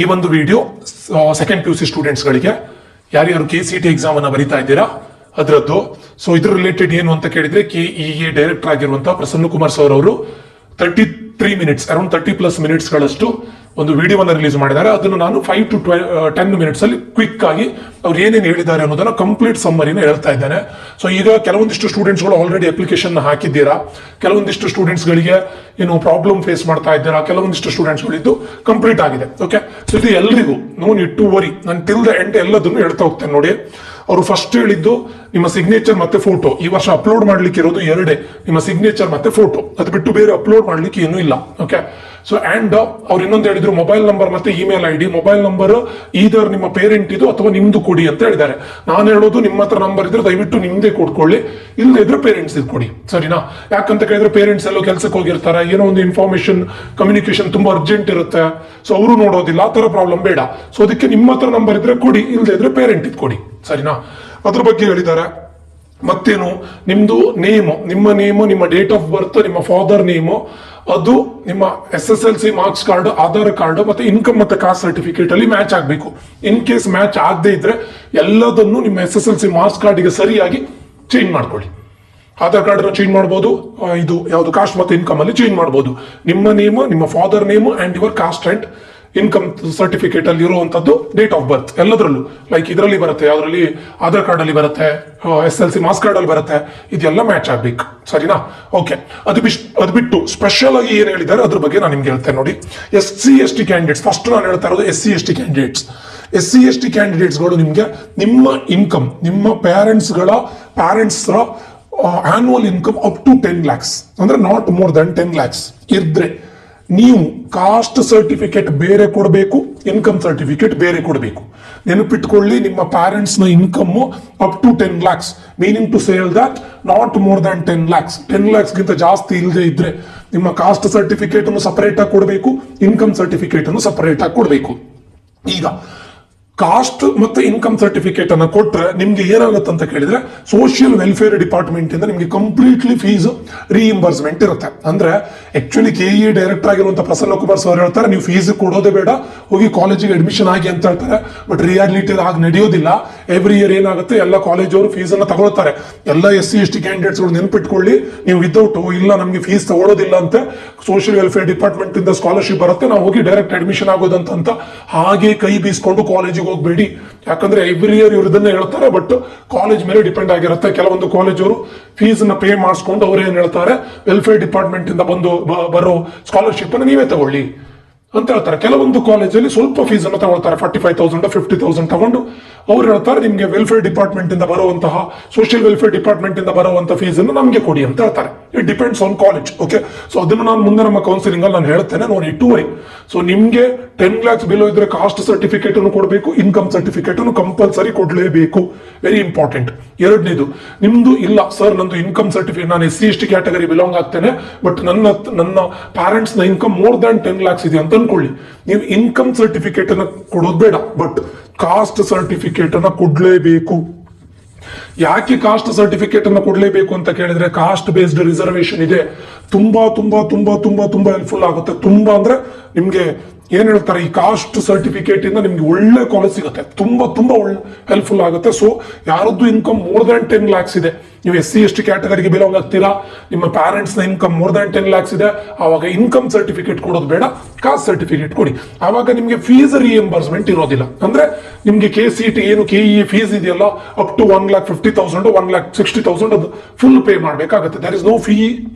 ಈ ಒಂದು video second PUC ಸ್ಟೂಡೆಂಟ್ಸ್ಗಳಿಗೆ ಯಾರ್ಯಾರು KCET ಎಕ್ಸಾಮ್ ಅನ್ನ ಬರೀತಾ ಇದ್ದೀರಾ ಅದರದ್ದು. ಸೊ ಇದ್ರ ರಿಲೇಟೆಡ್ ಏನು ಅಂತ ಕೇಳಿದ್ರೆ KEA ಡೈರೆಕ್ಟರ್ ಆಗಿರುವಂತಹ ಪ್ರಸನ್ನ ಕುಮಾರ್ ಸರ್ ಅವರು 33 ಮಿನಿಟ್ಸ್ ಅರೌಂಡ್ 30+ ಮಿನಿಟ್ಸ್ ಗಳಷ್ಟು ಒಂದು ವಿಡಿಯೋವನ್ನ ರಿಲೀಸ್ ಮಾಡಿದ್ದಾರೆ. ಅದನ್ನು ನಾನು 5 to 10 ಮಿನಿಟ್ಸ್ ಅಲ್ಲಿ ಕ್ವಿಕ್ ಆಗಿ ಅವ್ರು ಏನೇನು ಹೇಳಿದ್ದಾರೆ ಅನ್ನೋದನ್ನ ಕಂಪ್ಲೀಟ್ ಸಮ್ಮರಿನ ಹೇಳ್ತಾ ಇದ್ದೇನೆ. ಸೊ ಈಗ ಕೆಲವೊಂದಿಷ್ಟು ಸ್ಟೂಡೆಂಟ್ಸ್ಗಳು ಆಲ್ರೆಡಿ ಅಪ್ಲಿಕೇಶನ್ ಹಾಕಿದ್ದೀರಾ, ಕೆಲವೊಂದಿಷ್ಟು ಸ್ಟೂಡೆಂಟ್ಸ್ಗಳಿಗೆ ಏನು ಪ್ರಾಬ್ಲಮ್ ಫೇಸ್ ಮಾಡ್ತಾ ಇದ್ದೀರಾ, ಕೆಲವೊಂದಿಷ್ಟು ಸ್ಟೂಡೆಂಟ್ಸ್ಗಳು ಇದು ಕಂಪ್ಲೀಟ್ ಆಗಿದೆ. ಓಕೆ, ಸೊ ಇದು ಎಲ್ರಿಗೂ ನೋ ನೀಡ್ ಟು ವರಿ, ನಾನು ಟಿಲ್ ದ ಎಂಡ್ ಎಲ್ಲದನ್ನು ಹೇಳ್ತಾ ಹೋಗ್ತೇನೆ. ನೋಡಿ, ಅವರು ಫಸ್ಟ್ ಹೇಳಿದ್ದು ನಿಮ್ಮ ಸಿಗ್ನೇಚರ್ ಮತ್ತೆ ಫೋಟೋ. ಈ ವರ್ಷ ಅಪ್ಲೋಡ್ ಮಾಡ್ಲಿಕ್ಕೆ ಇರೋದು ಎರಡೇ, ನಿಮ್ಮ ಸಿಗ್ನೇಚರ್ ಮತ್ತೆ ಫೋಟೋ. ಅದು ಬಿಟ್ಟು ಬೇರೆ ಅಪ್ಲೋಡ್ ಮಾಡ್ಲಿಕ್ಕೆ ಏನೂ ಇಲ್ಲ. ಓಕೆ, ಸೊ ಅಂಡ್ ಅವ್ರು ಇನ್ನೊಂದು ಹೇಳಿದ್ರು ಮೊಬೈಲ್ ನಂಬರ್ ಮತ್ತೆ email ID. Mobile number either ನಿಮ್ಮ ಪೇರೆಂಟ್ ಇದು ಅಥವಾ ನಿಮ್ದು ಕೊಡಿ ಅಂತ ಹೇಳಿದ್ದಾರೆ. ನಾನು ಹೇಳೋದು ನಿಮ್ಮ ಹತ್ರ ನಂಬರ್ ಇದ್ರೆ ದಯವಿಟ್ಟು ನಿಮ್ದೇ ಕೊಡ್ಕೊಳ್ಳಿ, ಇಲ್ಲದೆ ಇದ್ರೆ ಪೇರೆಂಟ್ಸ್ ಇದು ಕೊಡಿ, ಸರಿನಾ? ಯಾಕಂತ ಕೇಳಿದ್ರೆ ಪೇರೆಂಟ್ಸ್ ಎಲ್ಲೋ ಕೆಲಸಕ್ಕೆ ಹೋಗಿರ್ತಾರೆ, ಏನೋ ಒಂದು ಇನ್ಫಾರ್ಮೇಶನ್ ಕಮ್ಯುನಿಕೇಶನ್ ತುಂಬಾ ಅರ್ಜೆಂಟ್ ಇರುತ್ತೆ, ಸೊ ಅವರು ನೋಡೋದಿಲ್ಲ, ಆ ತರ ಪ್ರಾಬ್ಲಮ್ ಬೇಡ. ಸೊ ಅದಕ್ಕೆ ನಿಮ್ಮ ಹತ್ರ ನಂಬರ್ ಇದ್ರೆ ಕೊಡಿ, ಇಲ್ಲದೆ ಇದ್ರೆ ಪೇರೆಂಟ್ ಇದು ಕೊಡಿ, ಸರಿನಾ? ಅದ್ರ ಬಗ್ಗೆ ಹೇಳಿದ್ದಾರೆ. ಮತ್ತೇನು, ನಿಮ್ದು ನೇಮು, ನಿಮ್ಮ ನೇಮು, ನಿಮ್ಮ ಡೇಟ್ ಆಫ್ ಬರ್ತ್, ನಿಮ್ಮ ಫಾದರ್ ನೇಮು, ಅದು ನಿಮ್ಮ SSLC marks card, Aadhaar card ಮತ್ತೆ ಇನ್ಕಮ್ ಮತ್ತೆ ಕಾಸ್ಟ್ ಸರ್ಟಿಫಿಕೇಟ್ ಅಲ್ಲಿ ಮ್ಯಾಚ್ ಆಗಬೇಕು. ಇನ್ ಕೇಸ್ ಮ್ಯಾಚ್ ಆಗದೆ ಇದ್ರೆ ಎಲ್ಲದನ್ನು ನಿಮ್ಮ SSLC ಮಾರ್ಕ್ಸ್ ಕಾರ್ಡ್ಗೆ ಸರಿಯಾಗಿ ಚೇಂಜ್ ಮಾಡ್ಕೊಳ್ಳಿ. ಆಧಾರ್ ಕಾರ್ಡ್ ಚೇಂಜ್ ಮಾಡಬಹುದು, ಇದು ಯಾವುದು ಕಾಸ್ಟ್ ಮತ್ತೆ ಇನ್ಕಮ್ ಅಲ್ಲಿ ಚೇಂಜ್ ಮಾಡಬಹುದು. ನಿಮ್ಮ ನೇಮು, ನಿಮ್ಮ father name and your cost and income certificate ಅಲ್ಲಿ ಇರುವಂತದ್ದು ಡೇಟ್ ಆಫ್ ಬರ್ತ್ ಎಲ್ಲದರಲ್ಲೂ, ಲೈಕ್ ಇದರಲ್ಲಿ ಬರುತ್ತೆ, ಯಾವ್ದ್ರಲ್ಲಿ ಆಧಾರ್ ಕಾರ್ಡ್ ಅಲ್ಲಿ ಬರುತ್ತೆ, SSLC ಮಾರ್ಕ್ಸ್ ಕಾರ್ಡ್ ಅಲ್ಲಿ ಬರುತ್ತೆ, ಇದೆಲ್ಲ ಮ್ಯಾಚ್ ಆಗ್ಬೇಕು, ಸರಿನಾ? ಓಕೆ, ಅದು ಬಿಟ್ಟು ಸ್ಪೆಷಲ್ ಆಗಿ ಏನ್ ಹೇಳಿದ್ದಾರೆ ಅದ್ರ ಬಗ್ಗೆ ನಾನು ನಿಮ್ಗೆ ಹೇಳ್ತೇನೆ. ನೋಡಿ, SC/ST ಕ್ಯಾಂಡಿಡೇಟ್ಸ್, ಫಸ್ಟ್ ನಾನು ಹೇಳ್ತಾ ಇರೋದು SC/ST ಕ್ಯಾಂಡಿಡೇಟ್ಸ್. SC/ST ಕ್ಯಾಂಡಿಡೇಟ್ಸ್ಗಳು ನಿಮ್ಗೆ ನಿಮ್ಮ ಇನ್ಕಮ್, ನಿಮ್ಮ parents annual income up to 10 lakhs ಅಂದ್ರೆ ನಾಟ್ ಮೋರ್ ದನ್ 10 lakhs ಇದ್ರೆ ನೀವು ಕಾಸ್ಟ್ ಸರ್ಟಿಫಿಕೇಟ್ ಬೇರೆ ಕೊಡಬೇಕು, ಇನ್ಕಮ್ ಸರ್ಟಿಫಿಕೇಟ್ ಬೇರೆ ಕೊಡಬೇಕು. ನೆನಪಿಟ್ಕೊಳ್ಳಿ, ನಿಮ್ಮ ಪ್ಯಾರೆಂಟ್ಸ್ ನ income up to 10 lakhs, meaning to say that not more than 10 lakhs. 10 lakhs ಗಿಂತ ಜಾಸ್ತಿ ಇಲ್ಲದೆ ಇದ್ರೆ ನಿಮ್ಮ ಕಾಸ್ಟ್ ಸರ್ಟಿಫಿಕೇಟ್ ಅನ್ನು ಸಪರೇಟ್ ಆಗಿ ಕೊಡಬೇಕು, ಇನ್ಕಮ್ ಸರ್ಟಿಫಿಕೇಟ್ ಅನ್ನು ಸಪರೇಟ್ ಆಗಿ ಕೊಡಬೇಕು. ಈಗ ಕಾಸ್ಟ್ ಮತ್ತೆ ಇನ್ಕಮ್ ಸರ್ಟಿಫಿಕೇಟ್ ಅನ್ನ ಕೊಟ್ರೆ ನಿಮ್ಗೆ ಏನಾಗುತ್ತೆ ಅಂತ ಕೇಳಿದ್ರೆ, ಸೋಷಿಯಲ್ ವೆಲ್ಫೇರ್ ಡಿಪಾರ್ಟ್ಮೆಂಟ್ ಇಂದ ನಿಮ್ಗೆ ಕಂಪ್ಲೀಟ್ಲಿ ಫೀಸ್ ರೀಇಂಬರ್ಸ್ಮೆಂಟ್ ಇರುತ್ತೆ. ಅಂದ್ರೆ ಆಕ್ಚುಲಿ KEA ಡೈರೆಕ್ಟರ್ ಆಗಿರುವಂತಹ ಪ್ರಸನ್ನ ಕುಮಾರ್ ಸರ್ ಹೇಳ್ತಾರೆ, ನೀವು ಫೀಸ್ ಕೊಡೋದೇ ಬೇಡ, ಹೋಗಿ ಕಾಲೇಜಿಗೆ ಅಡ್ಮಿಷನ್ ಆಗಿ ಅಂತ ಹೇಳ್ತಾರೆ. ಬಟ್ ರಿಯಾಲಿಟಿ ಆಗಿ ನಡೆಯೋದಿಲ್ಲ. ಎವ್ರಿ ಇಯರ್ ಏನಾಗುತ್ತೆ, ಎಲ್ಲ ಕಾಲೇಜ್ ಅವರು ಫೀಸ್ ಅನ್ನ ತಗೊಳ್ತಾರೆ. ಎಲ್ಲ SC/ST ಕ್ಯಾಂಡಿಡೇಟ್ಸ್ ಗಳು ನೆನ್ಪಿಟ್ಕೊಳ್ಳಿ, ನೀವು ವಿದೌಟ್ ಇಲ್ಲ ನಮ್ಗೆ ಫೀಸ್ ತಗೊಳ್ಳೋದಿಲ್ಲ ಅಂತ ಸೋಷಿಯಲ್ ವೆಲ್ಫೇರ್ ಡಿಪಾರ್ಟ್ಮೆಂಟ್ ಇಂದ ಸ್ಕಾಲರ್ಶಿಪ್ ಬರುತ್ತೆ, ನಾವು ಹೋಗಿ ಡೈರೆಕ್ಟ್ ಅಡ್ಮಿಷನ್ ಆಗೋದಂತ ಹಾಗೆ ಕೈ ಬೀಸ್ಕೊಂಡು ಕಾಲೇಜಿಗೆ ಹೋಗ್ಬೇಡಿ. ಯಾಕಂದ್ರೆ ಎವ್ರಿ ಇಯರ್ ಇವ್ರು ಇದನ್ನ ಹೇಳ್ತಾರೆ, ಬಟ್ ಕಾಲೇಜ್ ಮೇಲೆ ಡಿಪೆಂಡ್ ಆಗಿರುತ್ತೆ. ಕೆಲವೊಂದು ಕಾಲೇಜ್ ಅವರು ಫೀಸ್ ನ ಪೇ ಮಾಡಿಸ್ಕೊಂಡು ಅವ್ರು ಏನ್ ಹೇಳ್ತಾರೆ, ವೆಲ್ಫೇರ್ ಡಿಪಾರ್ಟ್ಮೆಂಟ್ ಇಂದ ಬರೋ ಸ್ಕಾಲರ್ಶಿಪ್ ಅನ್ನು ನೀವೇ ತಗೊಳ್ಳಿ ಅಂತ ಹೇಳ್ತಾರೆ. ಕೆಲವೊಂದು ಕಾಲೇಜಲ್ಲಿ ಸ್ವಲ್ಪ ಫೀಸ್ ಅನ್ನು ತಗೊಳ್ತಾರೆ, 45,000 50,000 ತಗೊಂಡು ಅವ್ರು ಹೇಳ್ತಾರೆ ನಿಮ್ಗೆ ವೆಲ್ಫೇರ್ ಡಿಪಾರ್ಟ್ಮೆಂಟ್ ಇಂದ ಬರುವಂತಹ, ಸೋಷಿಯಲ್ ವೆಲ್ಫೇರ್ ಡಿಪಾರ್ಟ್ಮೆಂಟ್ ಇಂದ ಬರುವಂತಹ ಫೀಸ್ ಅನ್ನು ನಮ್ಗೆ ಕೊಡಿ ಅಂತ ಹೇಳ್ತಾರೆ. It depends on college. Okay, so ಅದನ್ನು ನಾನು ಮುಂದೆ ನಮ್ಮ ಕೌನ್ಸಿಲಿಂಗ್ ಅಲ್ಲಿ ನಾನು ಹೇಳ್ತೇನೆ, ನೋಡಿ ಇಟ್ಟುವರಿ. ಸೊ ನಿಮ್ಗೆ 10 lakhs ಬಿಲೋ ಇದ್ರೆ ಕಾಸ್ಟ್ ಸರ್ಟಿಫಿಕೇಟ್ ಅನ್ನು ಕೊಡಬೇಕು, ಇನ್ಕಮ್ ಸರ್ಟಿಫಿಕೇಟ್ ಅನ್ನು ಕಂಪಲ್ಸರಿ ಕೊಡ್ಲೇಬೇಕು, ವೆರಿ ಇಂಪಾರ್ಟೆಂಟ್. ಎರಡನೇದು, ನಿಮ್ದು ಇಲ್ಲ ಸರ್ ನಂದು ಇನ್ಕಮ್ ಸರ್ಟಿಫಿಕೇಟ್, ನಾನು SC/ST ಕ್ಯಾಟಗರಿ ಬಿಲಾಂಗ್ ಆಗ್ತೇನೆ, ಬಟ್ ನನ್ನ ಪ್ಯಾರೆಂಟ್ಸ್ ನ ಇನ್ಕಮ್ ಮೋರ್ ದನ್ 10 lakhs ಇದೆ ಅಂತ ಅನ್ಕೊಳ್ಳಿ, ನೀವು ಇನ್ಕಮ್ ಸರ್ಟಿಫಿಕೇಟ್ ಅನ್ನ ಕೊಡೋದು ಬೇಡ, ಬಟ್ ಕಾಸ್ಟ್ ಸರ್ಟಿಫಿಕೇಟ್ ಅನ್ನ ಕೊಡ್ಲೇಬೇಕು. ಯಾಕೆ ಕಾಸ್ಟ್ ಸರ್ಟಿಫಿಕೇಟ್ ಅನ್ನ ಕೊಡ್ಲೇಬೇಕು ಅಂತ ಕೇಳಿದ್ರೆ, ಕಾಸ್ಟ್ ಬೇಸ್ಡ್ ರಿಸರ್ವೇಶನ್ ಇದೆ, ತುಂಬಾ ತುಂಬಾ ತುಂಬಾ ತುಂಬಾ ತುಂಬಾ ಹೆಲ್ಪ್ಫುಲ್ ಆಗುತ್ತೆ. ತುಂಬಾ ಅಂದ್ರೆ ನಿಮ್ಗೆ ಏನ್ ಹೇಳ್ತಾರೆ, ಈ ಕಾಸ್ಟ್ ಸರ್ಟಿಫಿಕೇಟ್ ಇಂದ ನಿಮ್ಗೆ ಒಳ್ಳೆ ಕಾಲೇಜ್ ಸಿಗುತ್ತೆ, ತುಂಬಾ ತುಂಬಾ ಒಳ್ಳೆ ಹೆಲ್ಪ್ಫುಲ್ ಆಗುತ್ತೆ. ಸೊ ಯಾರದ್ದು ಇನ್ಕಮ್ ಮೋರ್ ದನ್ 10 lakhs ಇದೆ, ನೀವು SC/ST ಕ್ಯಾಟಗರಿಗೆ ಬಿಲಾಂಗ್ ಆಗ್ತೀರಾ, ನಿಮ್ಮ ಪ್ಯಾರೆಂಟ್ಸ್ ನ ಇನ್ಕಮ್ ಮೋರ್ ದನ್ 10 lakhs ಇದೆ, ಆವಾಗ ಇನ್ಕಮ್ ಸರ್ಟಿಫಿಕೇಟ್ ಕೊಡೋದು ಬೇಡ, ಕಾಸ್ಟ್ ಸರ್ಟಿಫಿಕೇಟ್ ಕೊಡಿ. ಆವಾಗ ನಿಮ್ಗೆ ಫೀಸ್ ರಿಎಂಬರ್ಸ್ಮೆಂಟ್ ಇರೋದಿಲ್ಲ. ಅಂದ್ರೆ ನಿಮ್ಗೆ KCET ಏನು KEA ಫೀಸ್ ಇದೆಯಲ್ಲ, ಅಪ್ ಟು 1,50,000 1,60,000 ಅದು ಫುಲ್ ಪೇ ಮಾಡಬೇಕಾಗುತ್ತೆ. There is no fee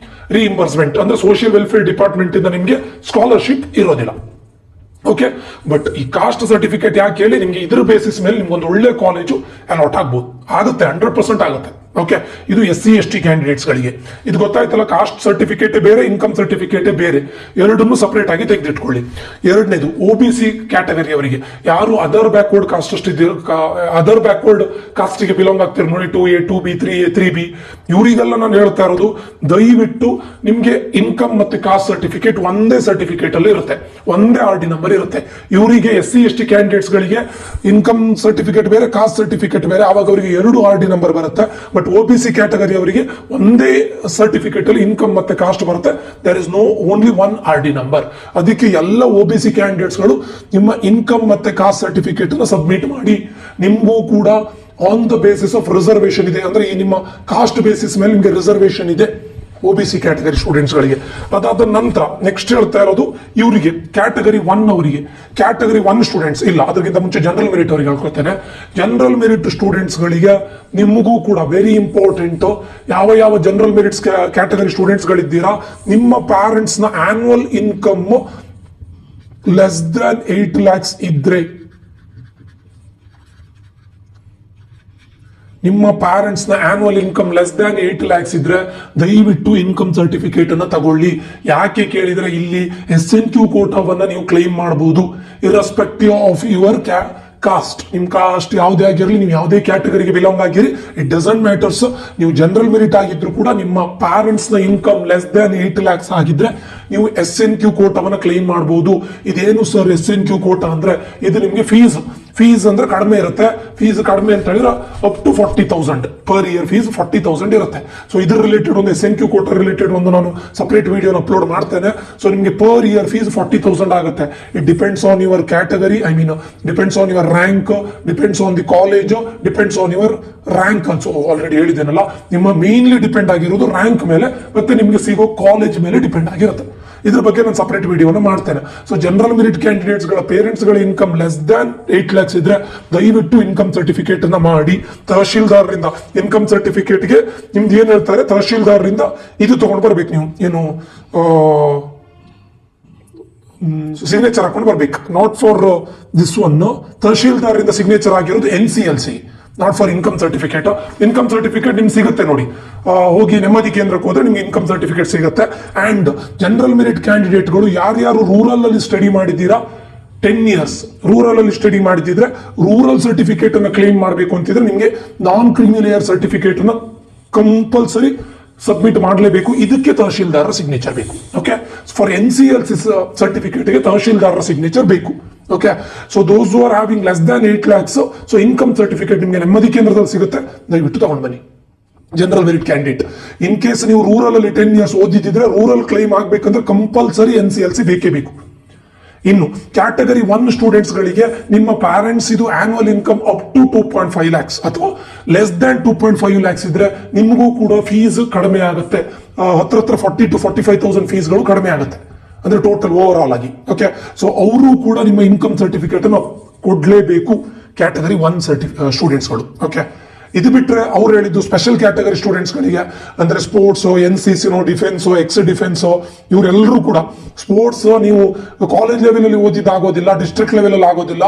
reimbursement. ಅಂದ್ರೆ ಸೋಷಿಯಲ್ ವೆಲ್ಫೇರ್ ಡಿಪಾರ್ಟ್ಮೆಂಟ್ ಇಂದ ನಿಮ್ಗೆ ಸ್ಕಾಲರ್ಶಿಪ್ ಇರೋದಿಲ್ಲ. ಓಕೆ, ಬಟ್ ಈ ಕಾಸ್ಟ್ ಸರ್ಟಿಫಿಕೇಟ್ ಯಾಕೆ ಹೇಳಿ, ನಿಮ್ಗೆ ಇದ್ರ ಬೇಸಿಸ್ ಮೇಲೆ ನಿಮ್ಗೆ ಒಂದು ಒಳ್ಳೆ ಕಾಲೇಜು ಅಲಾಟ್ ಆಗುತ್ತೆ, 100% ಆಗುತ್ತೆ. ಓಕೆ, ಇದು SC/ST ಕ್ಯಾಂಡಿಡೇಟ್ಸ್ ಗಳಿಗೆ. ಇದು ಗೊತ್ತಾಯ್ತಲ್ಲ, ಕಾಸ್ಟ್ ಸರ್ಟಿಫಿಕೇಟ್ ಬೇರೆ, ಇನ್ಕಮ್ ಸರ್ಟಿಫಿಕೇಟ್ ಬೇರೆ, ಎರಡನ್ನು ಸಪರೇಟ್ ಆಗಿ ತೆಗೆದಿಟ್ಕೊಳ್ಳಿ. ಎರಡನೇದು, OBC ಕ್ಯಾಟಗರಿ ಅವರಿಗೆ, ಯಾರು other backward cost other backward cost ಗೆ ಬಿಲಾಂಗ್ ಆಗ್ತಿರೋ ನೋಡಿ, 2A 2B 3A 3B, ಇವರಿಗೆಲ್ಲ ನಾನು ಹೇಳ್ತಾ ಇರೋದು, ದಯವಿಟ್ಟು ನಿಮ್ಗೆ ಇನ್ಕಮ್ ಮತ್ತೆ ಕಾಸ್ಟ್ ಸರ್ಟಿಫಿಕೇಟ್ ಒಂದೇ ಸರ್ಟಿಫಿಕೇಟ್ ಅಲ್ಲಿ ಇರುತ್ತೆ, ಒಂದೇ RD ನಂಬರ್ ಇರುತ್ತೆ. ಇವರಿಗೆ SC/ST ಕ್ಯಾಂಡಿಡೇಟ್ಸ್ ಗಳಿಗೆ ಇನ್ಕಮ್ ಸರ್ಟಿಫಿಕೇಟ್ ಬೇರೆ, ಕಾಸ್ಟ್ ಸರ್ಟಿಫಿಕೇಟ್ ಬೇರೆ, ಆವಾಗ ಅವರಿಗೆ 2 RD ನಂಬರ್ ಬರುತ್ತೆ. ಬಟ್ OBC ಕ್ಯಾಟಗರಿ ಅವರಿಗೆ ಒಂದೇ ಸರ್ಟಿಫಿಕೇಟ್ ಅಲ್ಲಿ ಇನ್ಕಮ್ ಮತ್ತೆ ಕಾಸ್ಟ್ ಬರುತ್ತೆ. There is no only one RD number. ಅದಕ್ಕೆ ಎಲ್ಲ OBC ಕ್ಯಾಂಡಿಡೇಟ್ಸ್ಗಳು ನಿಮ್ಮ ಇನ್ಕಮ್ ಮತ್ತೆ ಕಾಸ್ಟ್ ಸರ್ಟಿಫಿಕೇಟ್ ಅನ್ನು ಸಬ್ಮಿಟ್ ಮಾಡಿ. ನಿಮಗೂ ಕೂಡ on the basis of reservation ಇದೆ, ಅಂದ್ರೆ ಈ ನಿಮ್ಮ ಕಾಸ್ಟ್ ಬೇಸಿಸ್ ಮೇಲೆ ನಿಮಗೆ ರಿಸರ್ವೇಶನ್ ಇದೆ OBC ಕ್ಯಾಟಗರಿ ಸ್ಟೂಡೆಂಟ್ಸ್ ಗಳಿಗೆ. ಅದಾದ ನಂತರ ನೆಕ್ಸ್ಟ್ ಹೇಳ್ತಾ ಇರೋದು ಇವರಿಗೆ ಕ್ಯಾಟಗರಿ 1 ಅವರಿಗೆ. ಕ್ಯಾಟಗರಿ 1 ಸ್ಟೂಡೆಂಟ್ಸ್ ಇಲ್ಲ, ಅದಕ್ಕಿಂತ ಮುಂಚೆ ಜನರಲ್ ಮೆರಿಟ್ ಅವರಿಗೆ ಹೇಳ್ಕೊಳ್ತೇನೆ. ಜನರಲ್ ಮೆರಿಟ್ ಸ್ಟೂಡೆಂಟ್ಸ್ ಗಳಿಗೆ ನಿಮಗೂ ಕೂಡ ವೆರಿ ಇಂಪಾರ್ಟೆಂಟ್, ಯಾವ ಜನರಲ್ ಮೆರಿಟ್ಸ್ ಕ್ಯಾಟಗರಿ ಸ್ಟೂಡೆಂಟ್ಸ್ ಗಳಿದ್ದೀರಾ, ನಿಮ್ಮ ಪ್ಯಾರೆಂಟ್ಸ್ ನ annual income less than 8 lakhs ಇದ್ರೆ, ನಿಮ್ಮ ಪ್ಯಾರೆಂಟ್ಸ್ ನ annual income less than 8 lakhs ಇದ್ರೆ ದಯವಿಟ್ಟು ಇನ್ಕಮ್ ಸರ್ಟಿಫಿಕೇಟ್ ಅನ್ನ ತಗೊಳ್ಳಿ. ಯಾಕೆ ಕೇಳಿದ್ರೆ ಇಲ್ಲಿ SNQ ಕೋಟಾವನ್ನ ನೀವು ಕ್ಲೈಮ್ ಮಾಡಬಹುದು ಇರ್ರೆಸ್ಪೆಕ್ಟಿವ್ ಆಫ್ ಯುವರ್ ಕಾಸ್ಟ್. ನಿಮ್ ಕಾಸ್ಟ್ ಯಾವುದೇ ಆಗಿರಲಿ, ನೀವು ಯಾವುದೇ ಕ್ಯಾಟಗರಿಗೆ ಬಿಲಾಂಗ್ ಆಗಿರಿ, ಇಟ್ ಡಸಂಟ್ ಮ್ಯಾಟರ್ಸ್. ನೀವು ಜನರಲ್ ಮೆರಿಟ್ ಆಗಿದ್ರು ಕೂಡ ನಿಮ್ಮ ಪ್ಯಾರೆಂಟ್ಸ್ ನ ಇನ್ಕಮ್ ಲೆಸ್ ದ್ಯಾನ್ 8 lakhs ಆಗಿದ್ರೆ ನೀವು SNQ ಕೋಟಾವನ್ನ ಕ್ಲೈಮ್ ಮಾಡಬಹುದು. ಇದೇನು ಸರ್ SNQ ಕೋಟಾ ಅಂದ್ರೆ? ಇದು ನಿಮ್ಗೆ ಫೀಸ್ ಅಂದ್ರೆ ಕಡಿಮೆ ಇರುತ್ತೆ. ಫೀಸ್ ಕಡಿಮೆ ಅಂತ ಹೇಳಿದ್ರೆ up to 40,000 per year fees 40,000 ಇರುತ್ತೆ. ಸೊ ಇದ್ರ ರಿಲೇಟೆಡ್ ಒಂದು SNQ ಕೋಟಾ ರಿಲೇಟೆಡ್ ಒಂದು ನಾನು ಸಪರೇಟ್ ವಿಡಿಯೋನ ಅಪ್ಲೋಡ್ ಮಾಡ್ತೇನೆ. ಸೊ ನಿಮಗೆ ಪರ್ ಇಯರ್ ಫೀಸ್ 40,000 ಆಗುತ್ತೆ. It depends on your category, I mean depends on your rank, depends on the college, depends on your rank. So already ಹೇಳಿದ್ದೇನಲ್ಲ, ನಿಮ್ಮ ಮೇನ್ಲಿ ಡಿಪೆಂಡ್ ಆಗಿರೋದು rank ಮೇಲೆ ಮತ್ತೆ ನಿಮಗೆ ಸಿಗೋ ಕಾಲೇಜ್ ಮೇಲೆ ಡಿಪೆಂಡ್ ಆಗಿರುತ್ತೆ. ಇದ್ರ ಬಗ್ಗೆ ನಾನು ಸಪರೇಟ್ ವಿಡಿಯೋನ ಮಾಡ್ತೇನೆ. ಸೊ ಜನರಲ್ ಮೆರಿಟ್ ಕ್ಯಾಂಡಿಡೇಟ್ಸ್ ಗಳ ಪೇರೆಂಟ್ಸ್ ಗಳ ಇನ್ಕಮ್ ಲೆಸ್ ದ್ಯಾನ್ 8 lakhs ಇದ್ರೆ ದಯವಿಟ್ಟು ಇನ್ಕಮ್ ಸರ್ಟಿಫಿಕೇಟ್ ಅನ್ನ ಮಾಡಿ. ತಹಶೀಲ್ದಾರರಿಂದ ಇನ್ಕಮ್ ಸರ್ಟಿಫಿಕೇಟ್ ಗೆ ನಿಮ್ದು ಏನ್ ಹೇಳ್ತಾರೆ, ತಹಶೀಲ್ದಾರರಿಂದ ಇದು ತಗೊಂಡು ಬರ್ಬೇಕು. ನೀವು ಏನು ಸಿಗ್ನೇಚರ್ ಹಾಕೊಂಡು ಬರ್ಬೇಕು. ನಾಟ್ ಫಾರ್ ದಿಸ್ ಒನ್, ತಹಶೀಲ್ದಾರರಿಂದ ಸಿಗ್ನೇಚರ್ ಆಗಿರೋದು NCLC, not for income certificate. Income certificate ನಿಮ್ಗೆ ಸಿಗುತ್ತೆ ನೋಡಿ, ಹೋಗಿ ನೆಮ್ಮದಿ ಕೇಂದ್ರಕ್ಕೆ ಹೋದ್ರೆ ನಿಮ್ಗೆ ಇನ್ಕಮ್ ಸರ್ಟಿಫಿಕೇಟ್ ಸಿಗುತ್ತೆ. ಅಂಡ್ ಜನರಲ್ ಮೆರಿಟ್ ಕ್ಯಾಂಡಿಡೇಟ್ಗಳು ಯಾರ್ಯಾರು ರೂರಲ್ ಅಲ್ಲಿ ಸ್ಟಡಿ ಮಾಡಿದ್ದೀರಾ 10 years ರೂರಲ್ ಅಲ್ಲಿ ಸ್ಟಡಿ ಮಾಡಿದ್ರೆ ರೂರಲ್ ಸರ್ಟಿಫಿಕೇಟ್ ಅನ್ನ ಕ್ಲೈಮ್ ಮಾಡಬೇಕು ಅಂತಿದ್ರೆ ನಿಮ್ಗೆ ನಾನ್ ಕ್ರಿಮಿಲೇಯರ್ ಸರ್ಟಿಫಿಕೇಟ್ ಅನ್ನ ಕಂಪಲ್ಸರಿ ಸಬ್ಮಿಟ್ ಮಾಡಲೇಬೇಕು. ಇದಕ್ಕೆ ತಹಶೀಲ್ದಾರರ ಸಿಗ್ನೇಚರ್ ಬೇಕು. ಓಕೆ, ಫಾರ್ NCLC ಸರ್ಟಿಫಿಕೇಟ್ಗೆ ತಹಶೀಲ್ದಾರರ ಸಿಗ್ನೇಚರ್ ಬೇಕು. Okay, so those who are having less than 8 lakhs, so income certificate ನಿಮಗೆ ನೆಮ್ಮದಿ ಕೇಂದ್ರದಲ್ಲಿ ಸಿಗುತ್ತೆ, ದಯವಿಟ್ಟು ತಗೊಂಡು ಬನ್ನಿ. General merit candidate in case ನೀವು ರೂರಲ್ ಅಲ್ಲಿ 10 years ಓದಿದ್ರೆ ರೂರಲ್ ಕ್ಲೈಮ್ ಆಗ್ಬೇಕಂದ್ರೆ ಕಂಪಲ್ಸರಿ NCLC ಬೇಕೇ ಬೇಕು. ಇನ್ನು ಕ್ಯಾಟಗರಿ 1 ಸ್ಟೂಡೆಂಟ್ಸ್ ಗಳಿಗೆ ನಿಮ್ಮ ಪ್ಯಾರೆಂಟ್ಸ್ ಇದು annual income up to 2.5 lakhs ಅಥವಾ ಲೆಸ್ ದ್ಯಾನ್ 2.5 lakhs ಇದ್ರೆ ನಿಮಗೂ ಕೂಡ ಫೀಸ್ ಕಡಿಮೆ ಆಗುತ್ತೆ. ಹತ್ರ 40,000 to 45,000 ಫೀಸ್ಗಳು ಕಡಿಮೆ ಆಗುತ್ತೆ, ಅಂದ್ರೆ ಟೋಟಲ್ ಓವರ್ ಆಲ್ ಆಗಿ. ಓಕೆ, ಸೊ ಅವರು ಕೂಡ ನಿಮ್ಮ ಇನ್ಕಮ್ ಸರ್ಟಿಫಿಕೇಟ್ ಅನ್ನು ಕೊಡ್ಲೇಬೇಕು ಕ್ಯಾಟಗರಿ 1 ಸ್ಟೂಡೆಂಟ್ಸ್ಗಳು. ಓಕೆ, ಇದು ಬಿಟ್ರೆ ಅವ್ರು ಹೇಳಿದ್ದು ಸ್ಪೆಷಲ್ ಕ್ಯಾಟಗರಿ ಸ್ಟೂಡೆಂಟ್ಸ್ ಗಳಿಗೆ, ಅಂದ್ರೆ sports, NCC, defence, ex defence, ಇವರೆಲ್ಲರೂ ಕೂಡ ಸ್ಪೋರ್ಟ್ಸ್ ನೀವು ಕಾಲೇಜ್ ಲೆವೆಲ್ ಅಲ್ಲಿ ಓದಿದ್ದಾಗೋದಿಲ್ಲ, ಡಿಸ್ಟ್ರಿಕ್ಟ್ ಲೆವೆಲ್ ಅಲ್ಲಿ ಆಗೋದಿಲ್ಲ,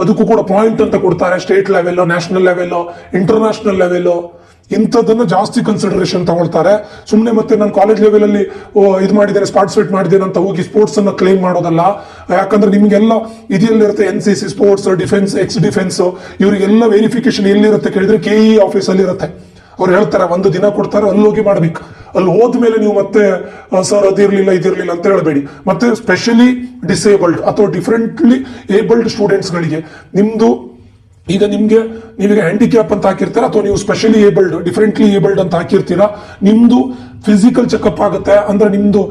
ಅದಕ್ಕೂ ಕೂಡ ಪಾಯಿಂಟ್ ಅಂತ ಕೊಡ್ತಾರೆ. State level, national level, international level, ಇಂಥದ್ದನ್ನು ಜಾಸ್ತಿ ಕನ್ಸಿಡರೇಷನ್ ತಗೊಳ್ತಾರೆ. ಸುಮ್ಮನೆ ಮತ್ತೆ ನಾನು ಕಾಲೇಜ್ ಲೆವೆಲ್ ಅಲ್ಲಿ ಇದು ಮಾಡಿದ್ದೇನೆ, ಪಾರ್ಟಿಸಿಪೇಟ್ ಮಾಡಿದ್ದೇನೆ ಅಂತ ಹೋಗಿ ಸ್ಪೋರ್ಟ್ಸ್ ಅನ್ನ ಕ್ಲೈಮ್ ಮಾಡೋದಲ್ಲ. ಯಾಕಂದ್ರೆ ನಿಮ್ಗೆಲ್ಲ ಇದೆಲ್ಲಿರುತ್ತೆ, NCC, sports, defence, ex defence, ಇವರಿಗೆಲ್ಲ ವೆರಿಫಿಕೇಶನ್ ಎಲ್ಲಿರುತ್ತೆ ಕೇಳಿದ್ರೆ KE ಆಫೀಸ್ ಅಲ್ಲಿ ಇರುತ್ತೆ. ಅವ್ರು ಹೇಳ್ತಾರೆ, ಒಂದು ದಿನ ಕೊಡ್ತಾರೆ, ಅಲ್ಲಿ ಹೋಗಿ ಮಾಡ್ಬೇಕು. ಅಲ್ಲಿ ಹೋದ್ಮೇಲೆ ನೀವು ಮತ್ತೆ ಸರ್ ಅದಿರ್ಲಿಲ್ಲ ಇದಿರ್ಲಿಲ್ಲ ಅಂತ ಹೇಳಬೇಡಿ. ಮತ್ತೆ ಸ್ಪೆಷಲಿ ಡಿಸೇಬಲ್ಡ್ ಅಥವಾ ಡಿಫರೆಂಟ್ಲಿ ಏಬಲ್ಡ್ ಸ್ಟೂಡೆಂಟ್ಸ್ ಗಳಿಗೆ ನಿಮ್ದು ಈಗ ನೀವೀಗ ಹ್ಯಾಂಡಿಕ್ಯಾಪ್ ಅಂತ ಹಾಕಿರ್ತೀರಾ ಅಥವಾ ನೀವು ಸ್ಪೆಷಲಿ ಏಬಲ್ಡ್, ಡಿಫರೆಂಟ್ಲಿ ಏಬಲ್ಡ್ ಅಂತ ಹಾಕಿರ್ತೀರಾ, ನಿಮ್ದು ಫಿಸಿಕಲ್ ಚೆಕಪ್ ಆಗುತ್ತೆ. ಅಂದ್ರೆ ನಿಮ್ದು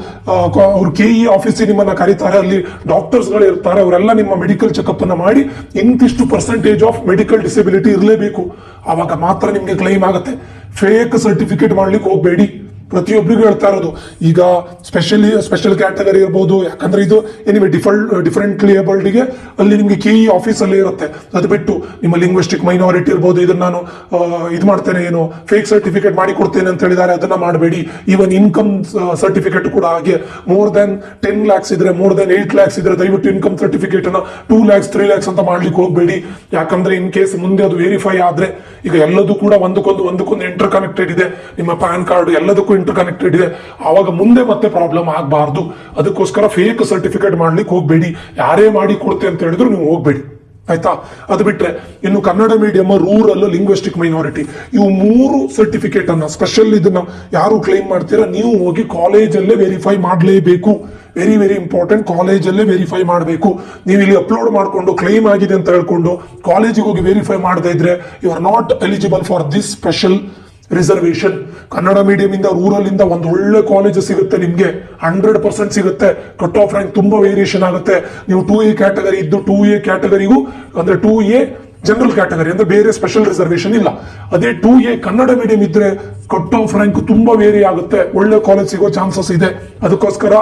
ಅವ್ರು KE ಆಫೀಸಿಗೆ ನಿಮ್ಮನ್ನ ಕರೀತಾರೆ, ಅಲ್ಲಿ ಡಾಕ್ಟರ್ಸ್ ಗಳು ಇರ್ತಾರೆ, ಅವರೆಲ್ಲ ನಿಮ್ಮ ಮೆಡಿಕಲ್ ಚೆಕಪ್ ಅನ್ನ ಮಾಡಿ ಇಂತಿಷ್ಟು ಪರ್ಸೆಂಟೇಜ್ ಆಫ್ ಮೆಡಿಕಲ್ ಡಿಸೆಬಿಲಿಟಿ ಇರಲೇಬೇಕು, ಆವಾಗ ಮಾತ್ರ ನಿಮ್ಗೆ ಕ್ಲೈಮ್ ಆಗುತ್ತೆ. ಫೇಕ್ ಸರ್ಟಿಫಿಕೇಟ್ ಮಾಡ್ಲಿಕ್ಕೆ ಹೋಗ್ಬೇಡಿ. ಪ್ರತಿಯೊಬ್ಬರಿಗೂ ಹೇಳ್ತಾ ಇರೋದು, ಈಗ ಸ್ಪೆಷಲ್ ಕ್ಯಾಟಗರಿ ಇರ್ಬೋದು, ಯಾಕಂದ್ರೆ ಇದು ಏನಿವೆ ಡಿಫರೆಂಟ್ಲಿ ಏಬಲ್ಡ್ಗೆ ಅಲ್ಲಿ ನಿಮ್ಗೆ KE ಆಫೀಸ್ ಅಲ್ಲೇ ಇರುತ್ತೆ. ಅದು ಬಿಟ್ಟು ನಿಮ್ಮ ಲಿಂಗ್ವಿಸ್ಟಿಕ್ ಮೈನಾರಿಟಿ ಇರ್ಬೋದು, ಇದನ್ನ ನಾನು ಇದು ಮಾಡ್ತೇನೆ, ಏನು ಫೇಕ್ ಸರ್ಟಿಫಿಕೇಟ್ ಮಾಡಿ ಕೊಡ್ತೇನೆ ಅಂತ ಹೇಳಿದ್ದಾರೆ, ಅದನ್ನ ಮಾಡಬೇಡಿ. ಈವನ್ ಇನ್ಕಮ್ ಸರ್ಟಿಫಿಕೇಟ್ ಕೂಡ ಹಾಗೆ, ಮೋರ್ ದನ್ 10 lakhs ಇದ್ರೆ, ಮೋರ್ ದನ್ 8 lakhs ಇದ್ರೆ ದಯವಿಟ್ಟು ಇನ್ಕಮ್ ಸರ್ಟಿಫಿಕೇಟ್ ಅನ್ನ 2 lakhs 3 lakhs ಅಂತ ಮಾಡ್ಲಿಕ್ಕೆ ಹೋಗ್ಬೇಡಿ. ಯಾಕಂದ್ರೆ ಇನ್ ಕೇಸ್ ಮುಂದೆ ಅದು ವೆರಿಫೈ ಆದ್ರೆ, ಈಗ ಎಲ್ಲದೂ ಕೂಡ ಒಂದಕ್ಕೊಂದು ಇಂಟರ್ ಕನೆಕ್ಟೆಡ್ ಇದೆ, ನಿಮ್ಮ ಪ್ಯಾನ್ ಕಾರ್ಡ್ ಎಲ್ಲದಕ್ಕೂ ಇಂಟರ್ ಕನೆಕ್ಟೆಡ್ ಇದೆ, ಆವಾಗ ಮುಂದೆ ಮತ್ತೆ ಪ್ರಾಬ್ಲಮ್ ಆಗಬಾರ್ದು. ಅದಕ್ಕೋಸ್ಕರ ಫೇಕ್ ಸರ್ಟಿಫಿಕೇಟ್ ಮಾಡ್ಲಿಕ್ಕೆ ಹೋಗ್ಬೇಡಿ. ಯಾರೇ ಮಾಡಿ ಕೊಡ್ತೆ ಅಂತ ಹೇಳಿದ್ರು ನೀವು ಹೋಗ್ಬೇಡಿ, ಆಯ್ತಾ? ಅದು ಬಿಟ್ರೆ ಇನ್ನು Kannada medium, rural, linguistic minority, ಇವು 3 ಸರ್ಟಿಫಿಕೇಟ್ ಅನ್ನ ಸ್ಪೆಷಲ್ ಇದನ್ನ ಯಾರು ಕ್ಲೈಮ್ ಮಾಡ್ತೀರಾ ನೀವು ಹೋಗಿ ಕಾಲೇಜಲ್ಲೇ ವೆರಿಫೈ ಮಾಡಲೇಬೇಕು. ವೆರಿ ವೆರಿ ಇಂಪಾರ್ಟೆಂಟ್, ಕಾಲೇಜಲ್ಲೇ ವೆರಿಫೈ ಮಾಡಬೇಕು. ನೀವು ಇಲ್ಲಿ ಅಪ್ಲೋಡ್ ಮಾಡಿಕೊಂಡು ಕ್ಲೈಮ್ ಆಗಿದೆ ಅಂತ ಹೇಳ್ಕೊಂಡು ಕಾಲೇಜಿಗೆ ಹೋಗಿ ವೆರಿಫೈ ಮಾಡದೇ ಇದ್ರೆ you are not eligible for this special reservation. Kannada medium ಇಂದ ರೂರಲ್ ಇಂದ ಒಂದು ಒಳ್ಳೆ ಕಾಲೇಜ್ ಸಿಗುತ್ತೆ ನಿಮ್ಗೆ, 100% ಸಿಗುತ್ತೆ. ಕಟ್ ಆಫ್ ರ್ಯಾಂಕ್ ತುಂಬಾ ವೇರಿಯೇಷನ್ ಆಗುತ್ತೆ. ನೀವು 2A ಕ್ಯಾಟಗರಿ ಇದ್ದು 2A ಕ್ಯಾಟಗರಿಗೂ ಅಂದ್ರೆ 2A ಜನರಲ್ ಕ್ಯಾಟಗರಿ ಅಂದ್ರೆ ಬೇರೆ ಸ್ಪೆಷಲ್ ರಿಸರ್ವೇಶನ್ ಇಲ್ಲ. ಅದೇ 2A ಕನ್ನಡ ಮೀಡಿಯಂ ಇದ್ರೆ ಕಟ್ ಆಫ್ ರ್ಯಾಂಕ್ ತುಂಬಾ ವೇರಿ ಆಗುತ್ತೆ, ಒಳ್ಳೆ ಕಾಲೇಜ್ ಸಿಗೋ ಚಾನ್ಸಸ್ ಇದೆ. ಅದಕ್ಕೋಸ್ಕರ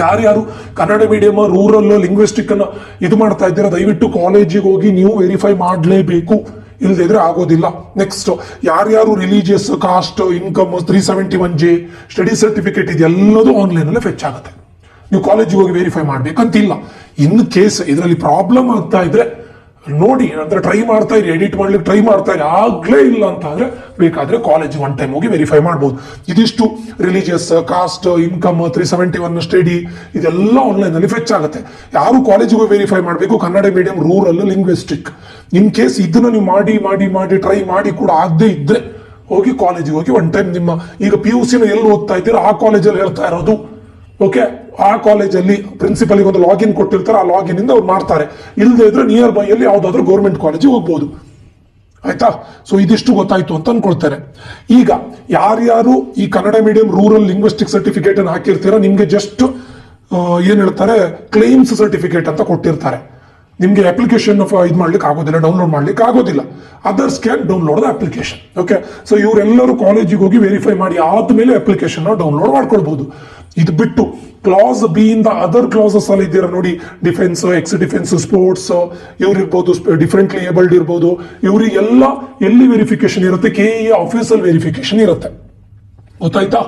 ಯಾರ್ಯಾರು ಕನ್ನಡ ಮೀಡಿಯಂ ರೂರಲ್ ಲಿಂಗ್ವಿಸ್ಟಿಕ್ ಅನ್ನ ಇದು ಮಾಡ್ತಾ ಇದ್ದೀರಾ, ದಯವಿಟ್ಟು ಕಾಲೇಜಿಗೆ ಹೋಗಿ ನೀವು ವೆರಿಫೈ ಮಾಡಲೇಬೇಕು, ಇಲ್ಲದಿದ್ರೆ ಆಗೋದಿಲ್ಲ. ನೆಕ್ಸ್ಟ್, ಯಾರ್ಯಾರು religious, caste, income, 371J, study certificate ಇದೆಲ್ಲದೂ ಆನ್ಲೈನ್ ಅಲ್ಲೇ ಫೆಚ್ ಆಗುತ್ತೆ. ನೀವು ಕಾಲೇಜಿಗೆ ಹೋಗಿ ವೆರಿಫೈ ಮಾಡ್ಬೇಕಂತಿಲ್ಲ. ಇನ್ನು ಕೇಸ್ ಇದರಲ್ಲಿ ಪ್ರಾಬ್ಲಮ್ ಆಗ್ತಾ ಇದ್ರೆ ನೋಡಿ, ಅಂದ್ರೆ ಟ್ರೈ ಮಾಡ್ತಾ ಇರಿ, ಎಡಿಟ್ ಮಾಡ್ಲಿಕ್ಕೆ ಟ್ರೈ ಮಾಡ್ತಾ ಇರಿ, ಆಗ್ಲೇ ಇಲ್ಲ ಅಂತ ಆದ್ರೆ ಬೇಕಾದ್ರೆ ಕಾಲೇಜ್ ಒನ್ ಟೈಮ್ ಹೋಗಿ ವೆರಿಫೈ ಮಾಡಬಹುದು. ಇದಿಷ್ಟು ರಿಲಿಜಿಯಸ್, ಕಾಸ್ಟ್, ಇನ್ಕಮ್, 371 ಸ್ಟಡಿ ಇದೆಲ್ಲ ಆನ್ಲೈನ್ ಅಲ್ಲಿ ಫೆಚ್ ಆಗುತ್ತೆ. ಯಾರು ಕಾಲೇಜಿಗೆ ಹೋಗಿ ವೆರಿಫೈ ಮಾಡಬೇಕು, Kannada medium, rural, linguistic. In case ಇದನ್ನ ನೀವು ಮಾಡಿ ಮಾಡಿ ಮಾಡಿ ಟ್ರೈ ಮಾಡಿ ಕೂಡ ಆಗದೆ ಇದ್ರೆ ಹೋಗಿ ಕಾಲೇಜಿಗೆ ಹೋಗಿ ಒನ್ ಟೈಮ್ ನಿಮ್ಮ ಈಗ PUC ಎಲ್ಲಿ ಓದ್ತಾ ಇದ್ದೀರಾ ಆ ಕಾಲೇಜಲ್ಲಿ ಹೇಳ್ತಾ ಇರೋದು, ಓಕೆ, ಆ ಕಾಲೇಜಲ್ಲಿ ಪ್ರಿನ್ಸಿಪಲ್ ಒಂದು ಲಾಗಿನ್ ಕೊಟ್ಟಿರ್ತಾರೆ, ಆ ಲಾಗಿನ್ ಇಂದ ಅವ್ರು ಮಾಡ್ತಾರೆ. ಇಲ್ಲದೆ ಇದ್ರೆ ನಿಯರ್ ಬೈ ಅಲ್ಲಿ ಯಾವ್ದಾದ್ರು ಗೌರ್ಮೆಂಟ್ ಕಾಲೇಜಿಗೆ ಹೋಗ್ಬೋದು. ಆಯ್ತಾ? ಸೊ ಇದಿಷ್ಟು ಗೊತ್ತಾಯ್ತು ಅಂತ ಅನ್ಕೊಳ್ತೇನೆ. ಈಗ ಯಾರ್ಯಾರು ಈ Kannada medium rural linguistic certificate ಅನ್ನು ಹಾಕಿರ್ತೀರಾ, ನಿಮ್ಗೆ ಜಸ್ಟ್ ಏನ್ ಹೇಳ್ತಾರೆ ಕ್ಲೈಮ್ಸ್ ಸರ್ಟಿಫಿಕೇಟ್ ಅಂತ ಕೊಟ್ಟಿರ್ತಾರೆ. ನಿಮ್ಗೆ ಅಪ್ಲಿಕೇಶನ್ ಇದು ಮಾಡ್ಲಿಕ್ಕೆ ಆಗೋದಿಲ್ಲ, ಡೌನ್ಲೋಡ್ ಮಾಡ್ಲಿಕ್ಕೆ ಆಗೋದಿಲ್ಲ. Others can download the application. Okay, so ಇವರೆಲ್ಲರೂ ಕಾಲೇಜಿಗೆ ಹೋಗಿ ವೆರಿಫೈ ಮಾಡಿ ಆದ್ಮೇಲೆ ಅಪ್ಲಿಕೇಶನ್ ಡೌನ್ಲೋಡ್ ಮಾಡ್ಕೊಳ್ಬಹುದು. ಇದು ಬಿಟ್ಟು ಕ್ಲಾಸ್ ಬಿ ಇಂದ ಅದರ್ ಕ್ಲಾಸಸ್ ಅಲ್ಲಿ ಇದ್ದೀರಾ ನೋಡಿ, ಡಿಫೆನ್ಸ್, ಎಕ್ಸ್ ಡಿಫೆನ್ಸ್, ಸ್ಪೋರ್ಟ್ಸ್, ಇವ್ರಿರ್ಬೋದು, ಡಿಫರೆಂಟ್ಲಿ ಏಬಲ್ಡ್ ಇರ್ಬೋದು, ಇವರಿಗೆಲ್ಲ ಎಲ್ಲಿ ವೆರಿಫಿಕೇಶನ್ ಇರುತ್ತೆ, KE ಆಫೀಸಲ್ಲಿ ವೆರಿಫಿಕೇಶನ್ ಇರುತ್ತೆ. ಗೊತ್ತಾಯ್ತಾ?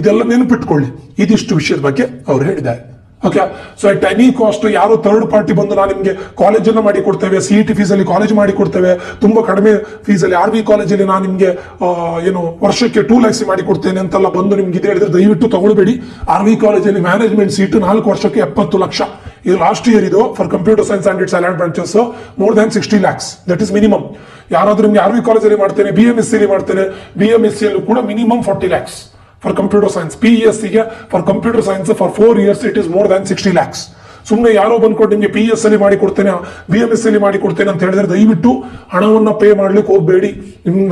ಇದೆಲ್ಲ ನೆನಪಿಟ್ಕೊಳ್ಳಿ. ಇದಿಷ್ಟು ವಿಷಯದ ಬಗ್ಗೆ ಅವ್ರು ಹೇಳಿದ್ದಾರೆ. Okay, so at any cost ಯಾರು ಥರ್ಡ್ ಪಾರ್ಟಿ ಬಂದು ನಾನು ನಿಮ್ಗೆ ಕಾಲೇಜನ್ನು ಮಾಡಿ ಕೊಡ್ತೇವೆ, CET ಫೀಸ್ ಅಲ್ಲಿ ಕಾಲೇಜ್ ಮಾಡಿ ಕೊಡ್ತೇವೆ, ತುಂಬಾ ಕಡಿಮೆ ಫೀಸ್ ಅಲ್ಲಿ RV ಕಾಲೇಜಲ್ಲಿ ನಾನು ನಿಮ್ಗೆ ಏನು ವರ್ಷಕ್ಕೆ 2 lakhs ಮಾಡಿ ಕೊಡ್ತೇನೆ ಅಂತೆಲ್ಲ ಬಂದು ನಿಮ್ಗೆ ಇದು ಹೇಳಿದ್ರೆ ದಯವಿಟ್ಟು ತಗೊಳ್ಬೇಡಿ. RV ಕಾಲೇಜಲ್ಲಿ ಮ್ಯಾನೇಜ್ಮೆಂಟ್ ಸೀಟ್ 4 ವರ್ಷಕ್ಕೆ 70 ಲಕ್ಷ. ಇದು ಲಾಸ್ಟ್ ಇಯರ್ ಇದು for computer science and it's allied branches more than 60 lakhs. That is minimum. ಯಾರಾದ್ರೂ ನಿಮ್ಗೆ RV ಕಾಲೇಜಲ್ಲಿ ಮಾಡ್ತೇನೆ, BMSc ಅಲ್ಲಿ ಮಾಡ್ತೇನೆ, BMSc ಅಲ್ಲೂ ಕೂಡ minimum 40 lakhs for computer science. PESC ಗೆ for computer science for 4 years it is more than 60 lakhs. ಸುಮ್ಮನೆ ಯಾರೋ ಬಂದ್ಕೊಂಡು ನಿಮಗೆ PES ಅಲ್ಲಿ ಮಾಡಿ ಕೊಡ್ತೇನೆ, BMSc ಅಲ್ಲಿ ಮಾಡಿ ಕೊಡ್ತೇನೆ ಅಂತ ಹೇಳಿದ್ರೆ ದಯವಿಟ್ಟು ಹಣವನ್ನ ಪೇ ಮಾಡ್ಲಿಕ್ಕೆ ಹೋಗಬೇಡಿ.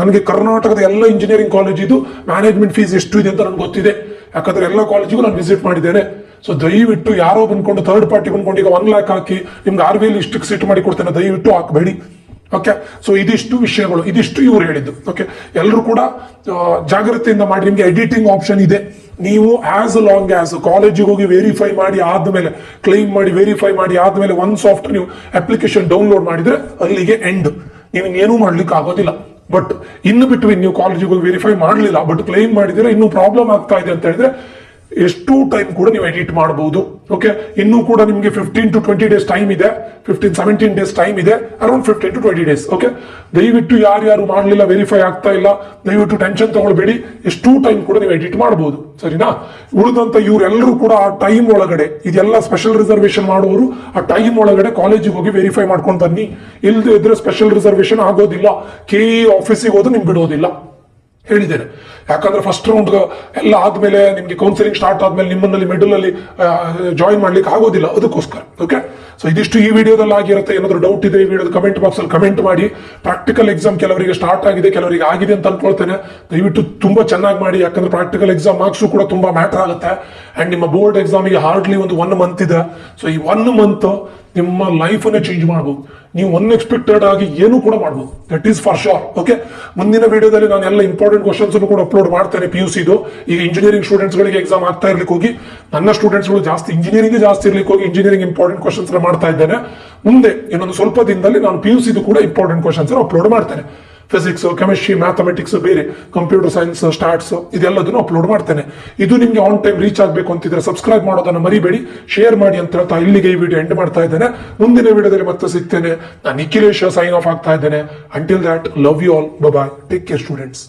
ನನಗೆ ಕರ್ನಾಟಕದ ಎಲ್ಲ ಇಂಜಿನಿಯರಿಂಗ್ ಕಾಲೇಜ್ ಇದು ಮ್ಯಾನೇಜ್ಮೆಂಟ್ ಫೀಸ್ ಎಷ್ಟು ಇದೆ ಅಂತ ನನಗೆ ಗೊತ್ತಿದೆ, ಯಾಕಂದ್ರೆ ಎಲ್ಲ ಕಾಲೇಜಿಗೂ ನಾನು ವಿಸಿಟ್ ಮಾಡಿದ್ದೇನೆ. ಸೊ ದಯವಿಟ್ಟು ಯಾರೋ ಬಂದ್ಕೊಂಡು ಥರ್ಡ್ ಪಾರ್ಟಿ ಬಂದ್ಕೊಂಡು ಈಗ 1 lakh ಹಾಕಿ ನಿಮ್ಗೆ RV ಅಲ್ಲಿ ಇಷ್ಟಕ್ಕೆ ಸೀಟ್ ಮಾಡಿ ಕೊಡ್ತೇನೆ, ದಯವಿಟ್ಟು ಹಾಕಬೇಡಿ. ಓಕೆ, ಸೊ ಇದಿಷ್ಟು ವಿಷಯಗಳು, ಇದಿಷ್ಟು ಇವ್ರು ಹೇಳಿದ್ದು. ಓಕೆ, ಎಲ್ಲರೂ ಕೂಡ ಜಾಗ್ರತೆಯಿಂದ ಮಾಡಿ. ನಿಮ್ಗೆ ಎಡಿಟಿಂಗ್ ಆಪ್ಷನ್ ಇದೆ. ನೀವು ಆಸ್ ಲಾಂಗ್ ಆಸ್ ಕಾಲೇಜಿಗೆ ಹೋಗಿ ವೆರಿಫೈ ಮಾಡಿ ಆದ್ಮೇಲೆ, ಕ್ಲೈಮ್ ಮಾಡಿ ವೆರಿಫೈ ಮಾಡಿ ಆದ್ಮೇಲೆ ಒಂದು ಸಾಫ್ಟ್ ನೀವು ಅಪ್ಲಿಕೇಶನ್ ಡೌನ್ಲೋಡ್ ಮಾಡಿದ್ರೆ ಅಲ್ಲಿಗೆ ಎಂಡ್. ನೀವು ಏನೂ ಮಾಡ್ಲಿಕ್ಕೆ ಆಗೋದಿಲ್ಲ. ಬಟ್ ಇನ್ನು ಬಿಟ್ವೀನ್ ನೀವು ಕಾಲೇಜಿಗೆ ಹೋಗಿ ವೆರಿಫೈ ಮಾಡಲಿಲ್ಲ ಬಟ್ ಕ್ಲೈಮ್ ಮಾಡಿದ್ರೆ ಇನ್ನೂ ಪ್ರಾಬ್ಲಮ್ ಆಗ್ತಾ ಇದೆ ಅಂತ ಹೇಳಿದ್ರೆ ಎಷ್ಟು ಟೈಮ್ ಕೂಡ ನೀವು ಎಡಿಟ್ ಮಾಡಬಹುದು. ಓಕೆ, ಇನ್ನೂ ಕೂಡ ನಿಮಗೆ 15 to 20 days ಟೈಮ್ ಇದೆ, 15-17 days ಟೈಮ್ ಇದೆ, ಅರೌಂಡ್ 15 to 20 days. ಓಕೆ, ದಯವಿಟ್ಟು ಯಾರ್ಯಾರು ಮಾಡಲಿಲ್ಲ, ವೆರಿಫೈ ಆಗ್ತಾ ಇಲ್ಲ, ದಯವಿಟ್ಟು ಟೆನ್ಷನ್ ತಗೊಳ್ಬೇಡಿ. ಎಷ್ಟು ಟೈಮ್ ಕೂಡ ನೀವು ಎಡಿಟ್ ಮಾಡಬಹುದು, ಸರಿನಾ? ಉಳಿದಂತ ಇವರೆಲ್ಲರೂ ಕೂಡ ಆ ಟೈಮ್ ಒಳಗಡೆ, ಇದೆಲ್ಲ ಸ್ಪೆಷಲ್ ರಿಸರ್ವೇಶನ್ ಮಾಡುವವರು ಆ ಟೈಮ್ ಒಳಗಡೆ ಕಾಲೇಜಿಗೆ ಹೋಗಿ ವೆರಿಫೈ ಮಾಡ್ಕೊಂಡು ಬನ್ನಿ. ಇಲ್ಲದೆ ಇದ್ರೆ ಸ್ಪೆಷಲ್ ರಿಸರ್ವೇಶನ್ ಆಗೋದಿಲ್ಲ, KE ಆಫೀಸಿಗೆ ಹೋದು ನಿಮ್ಗೆ ಬಿಡೋದಿಲ್ಲ, ಹೇಳಿದ್ದೇನೆ. ಯಾಕಂದ್ರೆ ಫಸ್ಟ್ ರೌಂಡ್ ಎಲ್ಲ ಆದ್ಮೇಲೆ ನಿಮ್ಗೆ ಕೌನ್ಸಿಲಿಂಗ್ ಸ್ಟಾರ್ಟ್ ಆದ್ಮೇಲೆ ನಿಮ್ಮನ್ನಲ್ಲಿ ಮಿಡಲ್ ಅಲ್ಲಿ ಜಾಯಿನ್ ಮಾಡ್ಲಿಕ್ಕೆ ಆಗೋದಿಲ್ಲ, ಅದಕ್ಕೋಸ್ಕರ. ಓಕೆ, ಸೊ ಇದಿಷ್ಟು ಈ ವಿಡಿಯೋದಲ್ಲಿ ಆಗಿರುತ್ತೆ. ಏನಾದ್ರು ಡೌಟ್ ಇದೆ ಈ ವಿಡಿಯೋದ ಕಮೆಂಟ್ ಬಾಕ್ಸ್ ಅಲ್ಲಿ ಕಮೆಂಟ್ ಮಾಡಿ. ಪ್ರಾಕ್ಟಿಕಲ್ ಎಕ್ಸಾಮ್ ಕೆಲವರಿಗೆ ಸ್ಟಾರ್ಟ್ ಆಗಿದೆ, ಕೆಲವರಿಗೆ ಆಗಿದೆ ಅಂತ ಅನ್ಕೊಳ್ತೇನೆ. ದಯವಿಟ್ಟು ತುಂಬಾ ಚೆನ್ನಾಗಿ ಮಾಡಿ, ಯಾಕಂದ್ರೆ ಪ್ರಾಕ್ಟಿಕಲ್ ಎಕ್ಸಾಮ್ ಮಾರ್ಕ್ಸ್ ಕೂಡ ತುಂಬಾ ಮ್ಯಾಟರ್ ಆಗುತ್ತೆ. ಅಂಡ್ ನಿಮ್ಮ ಬೋರ್ಡ್ ಎಕ್ಸಾಮಿಗೆ ಹಾರ್ಡ್ಲಿ ಒಂದು 1 month ಇದೆ. ಸೊ ಈ 1 month ನಿಮ್ಮ ಲೈಫ್ ಅನ್ನೇ ಚೇಂಜ್ ಮಾಡಬಹುದು. ನೀವು ಅನ್ಎಕ್ಸ್ಪೆಕ್ಟೆಡ್ ಆಗಿ ಏನು ಕೂಡ ಮಾಡಬಹುದು, that is for sure. Okay, ಮುಂದಿನ ವಿಡಿಯೋದಲ್ಲಿ ನಾನು ಎಲ್ಲ ಇಂಪಾರ್ಟೆಂಟ್ ಕ್ವಶನ್ಸ್ ಕೂಡ ಅಪ್ಲೋಡ್ ಮಾಡ್ತೇನೆ. PUC ಈಗ ಇಂಜಿನಿಯರಿಂಗ್ ಸ್ಟೂಡೆಂಟ್ಸ್ ಗಳಿಗೆ ಎಕ್ಸಾಮ್ ಆಗ್ತಾ ಇರ್ಲಿಕ್ಕೆ ಹೋಗಿ ನನ್ನ ಸ್ಟೂಡೆಂಟ್ಸ್ ಗಳು ಜಾಸ್ತಿ ಇಂಜಿನಿಯರಿಂಗ್ ಇರ್ಲಿಕ್ಕೆ ಹೋಗಿ ಇಂಜಿನಿಯರಿಂಗ್ ಇಂಪಾರ್ಟೆಂಟ್ ಕ್ವಶನ್ಸ್ ಮಾಡ್ತಾ ಇದ್ದೇನೆ. ಮುಂದೆ ಇನ್ನೊಂದು ಸ್ವಲ್ಪ ದಿನದಲ್ಲಿ ನಾನು PUC ಕೂಡ ಇಂಪಾರ್ಟೆಂಟ್ ಕ್ವಶನ್ಸ್ ಅಪ್ಲೋಡ್ ಮಾಡ್ತೇನೆ. ಫಿಸಿಕ್ಸ್, ಕೆಮಿಸ್ಟ್ರಿ, ಮ್ಯಾಥಮೆಟಿಕ್ಸ್, ಬೇರೆ ಕಂಪ್ಯೂಟರ್ ಸೈನ್ಸ್, ಸ್ಟಾಟ್ಸ್ ಇದೆಲ್ಲದನ್ನು ಅಪ್ಲೋಡ್ ಮಾಡ್ತೇನೆ. ಇದು ನಿಮ್ಗೆ ಆನ್ ಟೈಮ್ ರೀಚ್ ಆಗಬೇಕು ಅಂತಿದ್ರೆ ಸಬ್ಸ್ಕ್ರೈಬ್ ಮಾಡೋದನ್ನ ಮರಿಬೇಡಿ, ಶೇರ್ ಮಾಡಿ ಅಂತ ಹೇಳ್ತಾ ಇಲ್ಲಿಗೆ ಈ ವಿಡಿಯೋ ಎಂಡ್ ಮಾಡ್ತಾ ಇದ್ದೇನೆ. ಮುಂದಿನ ವಿಡಿಯೋದಲ್ಲಿ ಮತ್ತೆ ಸಿಗ್ತೇನೆ. ನಾನು ನಿಖಿಲೇಶ್ ಸೈನ್ ಆಫ್ ಆಗ್ತಾ ಇದ್ದೇನೆ. Until that, love you all, bye, take care students.